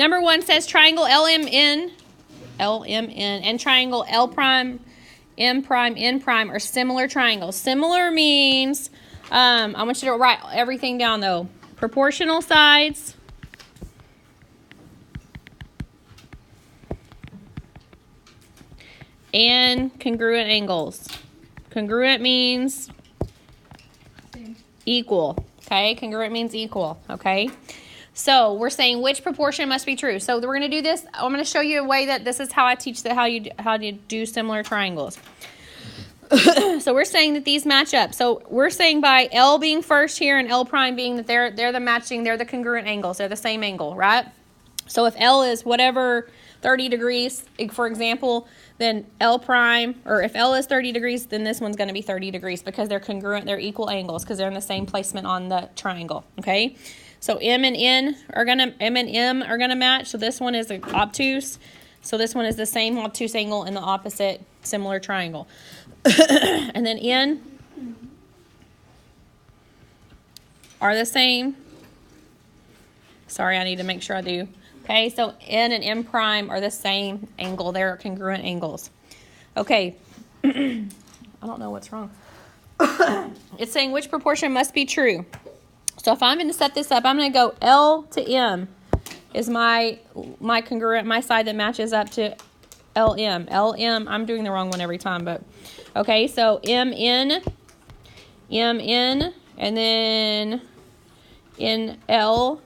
Number 1 says triangle LMN, and triangle L prime, M prime, N prime are similar triangles. Similar means, I want you to write everything down though. Proportional sides. And congruent angles. Congruent means equal. Okay, congruent means equal. Okay, so we're saying which proportion must be true. So we're going to do this. I'm going to show you a way that this is how I teach how you do similar triangles. So we're saying that these match up. So we're saying by L being first here and L prime being that they're the congruent angles. They're the same angle, right? So if L is whatever 30 degrees, for example, then L prime, or if L is 30 degrees, then this one's going to be 30 degrees because they're congruent, they're equal angles because they're in the same placement on the triangle, okay? So M and M are going to match. So this one is obtuse. So this one is the same obtuse angle in the opposite similar triangle. And then N are the same. Sorry, I need to make sure I do. Okay, so N and M prime are the same angle. They're congruent angles. Okay, I don't know what's wrong. It's saying which proportion must be true. So if I'm going to set this up, I'm going to go L to M is my congruent, my side that matches up to LM. LM, I'm doing the wrong one every time, but okay, so MN, and then NL,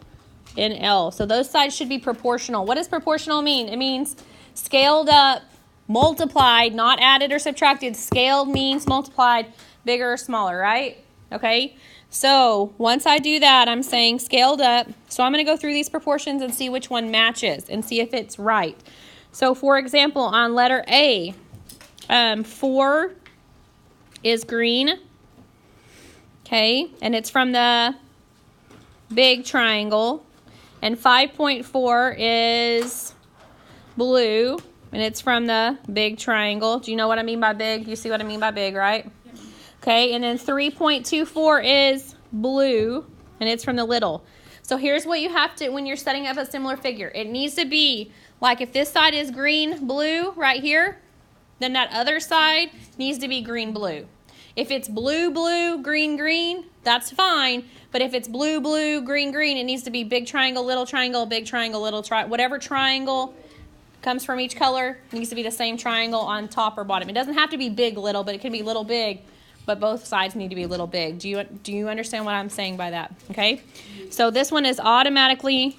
NL. So those sides should be proportional. What does proportional mean? It means scaled up, multiplied, not added or subtracted. Scaled means multiplied, bigger or smaller, right? Okay, so once I do that, I'm saying scaled up. So I'm going to go through these proportions and see which one matches and see if it's right. So for example, on letter A, 4 is green, okay, and it's from the big triangle, and 5.4 is blue, and it's from the big triangle. Do you know what I mean by big? You see what I mean by big, right? Okay, and then 3.24 is blue, and it's from the little. So here's what you have to, when you're setting up a similar figure. It needs to be, like if this side is green, blue, right here, then that other side needs to be green, blue. If it's blue, blue, green, green, that's fine. But if it's blue, blue, green, green, it needs to be big triangle, big triangle, little triangle. Whatever triangle comes from each color needs to be the same triangle on top or bottom. It doesn't have to be big, little, but it can be little, big. But both sides need to be little, big. Do you understand what I'm saying by that? Okay? So this one is automatically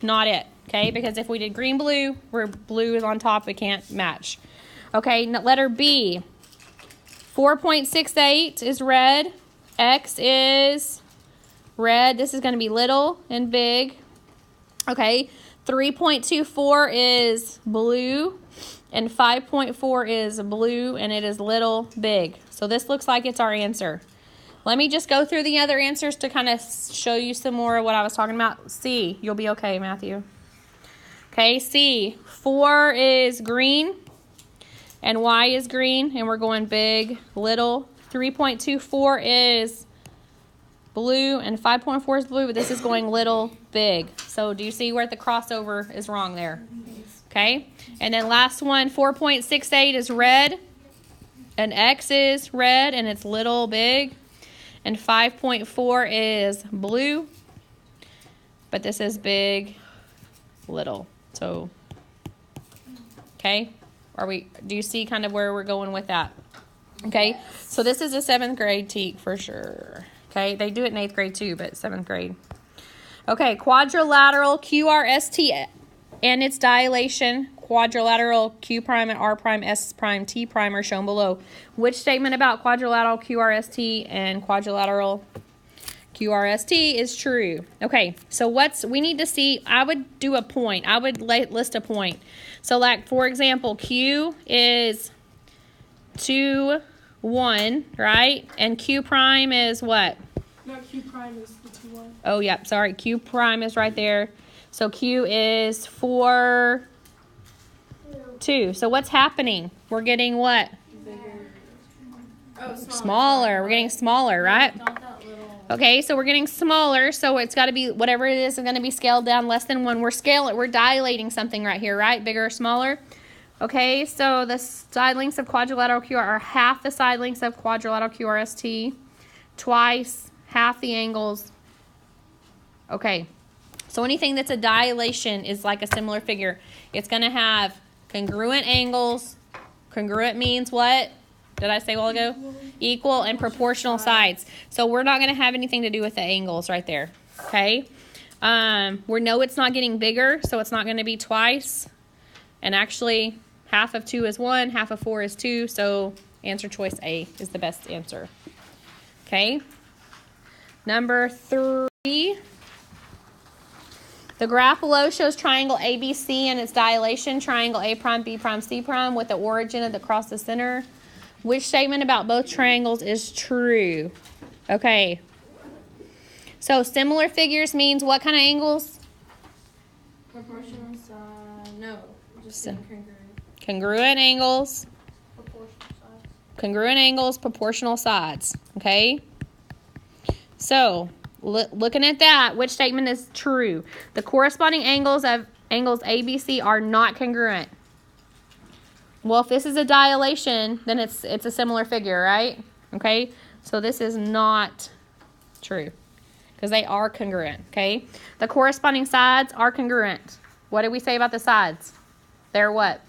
not it. Okay? Because if we did green, blue, where blue is on top, it can't match. Okay, letter B. 4.68 is red. X is red. This is going to be little and big. Okay. 3.24 is blue. And 5.4 is blue. And it is little, big. So this looks like it's our answer. Let me just go through the other answers to kind of show you some more of what I was talking about. C. You'll be okay, Matthew. Okay, C. 4 is green. And Y is green, and we're going big, little. 3.24 is blue, and 5.4 is blue, but this is going little, big. So do you see where the crossover is wrong there? Okay. And then last one, 4.68 is red, and X is red, and it's little, big. And 5.4 is blue, but this is big, little. So, okay. Do you see kind of where we're going with that? Okay, so this is a 7th grade teak for sure. Okay, they do it in 8th grade too, but 7th grade. Okay, quadrilateral QRST and its dilation. Quadrilateral Q prime and R prime, S prime, T prime are shown below. Which statement about quadrilateral QRST and quadrilateral QRST is true? Okay, so we need to see, I would do a point. I would list a point. So like, for example, Q is 2, 1, right? And Q prime is what? No, Q prime is the 2, 1. Oh, yeah, sorry. Q prime is right there. So Q is 4, 2. So what's happening? We're getting what? Bigger. Oh, smaller. We're getting smaller, right? Okay, so we're getting smaller, so it's got to be, whatever it is going to be scaled down less than 1. We're dilating something right here, right? Bigger or smaller? Okay, so the side lengths of quadrilateral QR are half the side lengths of quadrilateral QRST, twice, half the angles. Okay, so anything that's a dilation is like a similar figure. It's going to have congruent angles. Congruent means what? Did I say a while ago? Equal and proportional sides. So we're not going to have anything to do with the angles right there. Okay? We know it's not getting bigger, so it's not going to be twice. And actually, half of 2 is 1, half of 4 is 2. So answer choice A is the best answer. Okay? Number 3. The graph below shows triangle ABC and its dilation, triangle A prime, B prime, C prime, with the origin across the center. Which statement about both triangles is true? Okay. So similar figures means what kind of angles? Proportional side. No, just congruent. Congruent angles. Proportional sides. Congruent angles, proportional sides. Okay. So looking at that, which statement is true? The corresponding angles of angles ABC are not congruent. Well, if this is a dilation, then it's a similar figure, right? Okay, so this is not true because they are congruent, okay? The corresponding sides are congruent. What did we say about the sides? They're what?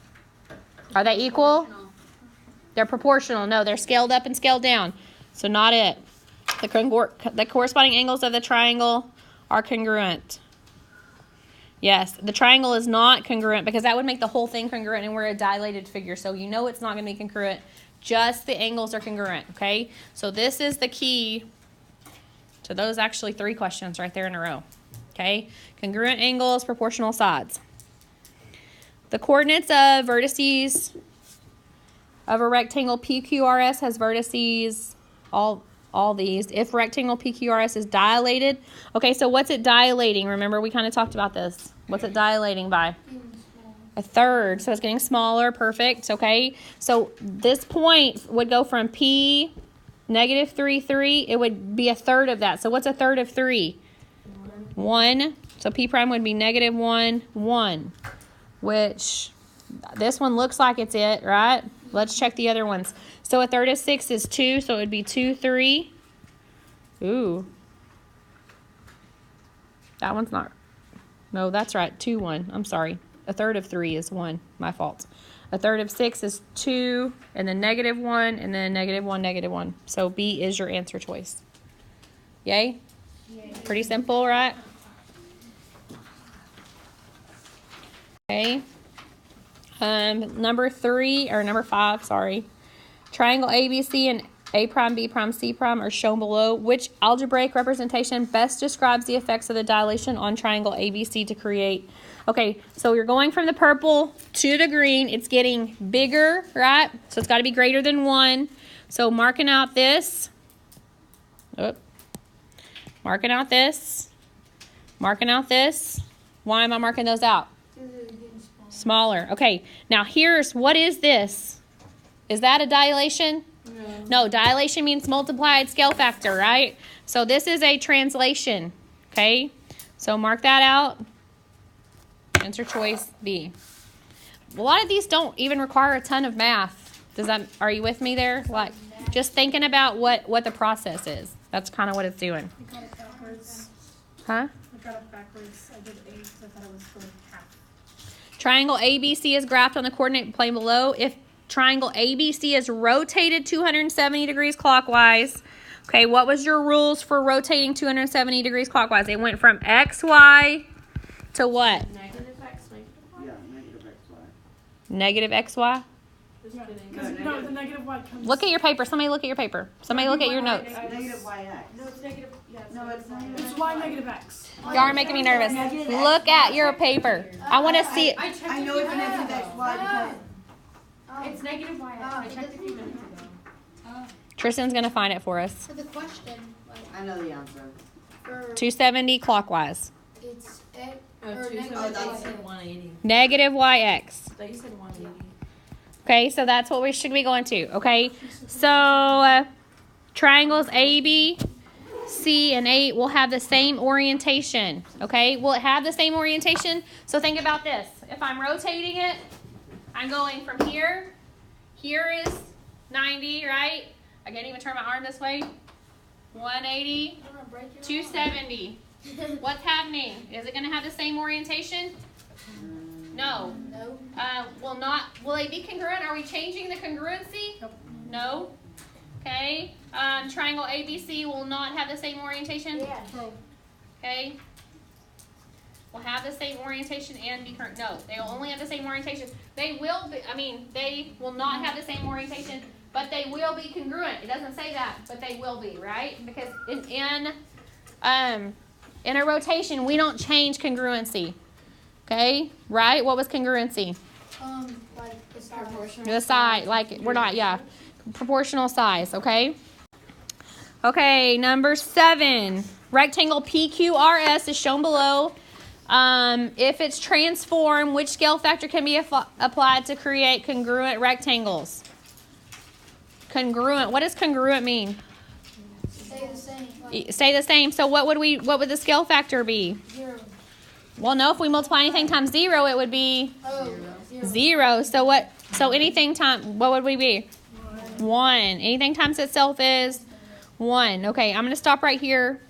Are they equal? They're proportional. No, they're scaled up and scaled down. So not it. The corresponding angles of the triangle are congruent. Yes, the triangle is not congruent because that would make the whole thing congruent and we're a dilated figure. So you know it's not going to be congruent. Just the angles are congruent, okay? So this is the key to those actually 3 questions right there in a row, okay? Congruent angles, proportional sides. The coordinates of vertices of a rectangle PQRS has vertices, all these. If rectangle PQRS is dilated, okay, so what's it dilating? Remember, we kind of talked about this. What's it dilating by? 1/3. So it's getting smaller. Perfect. Okay. So this point would go from P -3, 3. It would be 1/3 of that. So what's 1/3 of 3? 1. So P prime would be -1, 1. Which this one looks like it's it, right? Let's check the other ones. So 1/3 of 6 is 2, so it would be 2, 3. Ooh. That one's not. No, that's right. 2, 1. I'm sorry. 1/3 of 3 is 1. My fault. 1/3 of 6 is 2, and then -1, and then -1, -1. So B is your answer choice. Yay? Yay. Pretty simple, right? Okay. Number 5, sorry. Triangle ABC and A prime, B prime, C prime are shown below. Which algebraic representation best describes the effects of the dilation on triangle ABC to create? Okay, so you're going from the purple to the green. It's getting bigger, right? So it's got to be greater than 1. So marking out this. Marking out this. Marking out this. Why am I marking those out? Smaller. Okay, now what is this? Is that a dilation? No, dilation means multiplied scale factor, right? So this is a translation, okay? So mark that out. Answer choice B. A lot of these don't even require a ton of math. Are you with me there? Like, just thinking about what the process is. That's kind of what it's doing. I got it backwards. Huh? I got it backwards. I did 8 because I thought it was for half. Triangle ABC is graphed on the coordinate plane below. If triangle ABC is rotated 270 degrees clockwise, okay, what was your rules for rotating 270 degrees clockwise? It went from XY to what? Negative X, negative Y. Yeah, negative XY. Negative XY? No, the negative Y comes. Look at your paper. Somebody look at your paper. Somebody look at your notes. Negative YX. No, it's negative. Yeah, No, it's negative. it's Y negative X. Y'all are making me nervous. Look at your paper. I want to see it. I checked I know it's negative XY because It's negative Y X. I checked a few minutes ago. Tristan's going to find it for us. For the question, like, I know the answer. for 270 clockwise. it's X Oh, or two negative seventy. Y. They said 180. Negative YX. They said 180. Okay, so that's what we should be going to. Okay, so triangles AB C, and 8 will have the same orientation. Okay, will it have the same orientation? So think about this. If I'm rotating it, I'm going from here. Here is 90, right? I can't even turn my arm this way. 180, I'm gonna break your 270. What's happening? Is it going to have the same orientation? No. No. Will they be congruent? Are we changing the congruency? No. Okay. Triangle ABC will not have the same orientation? Yeah. Okay. Will have the same orientation and be current? No. They will only have the same orientation. They will be, they will not have the same orientation, but they will be congruent. It doesn't say that, but they will be, right? Because in a rotation, we don't change congruency. Okay? Right? What was congruency? Like the size. The size, like we're not, yeah, proportional size, okay? Okay, number 7, rectangle PQRS is shown below. If it's transformed, which scale factor can be applied to create congruent rectangles? Congruent, what does congruent mean? Stay the same. Like Stay the same. So what would the scale factor be? 0. Well, no, if we multiply anything times 0, it would be Oh, 0. 0. So anything time, what would we be? 1. Anything times itself is 1. Okay, I'm going to stop right here.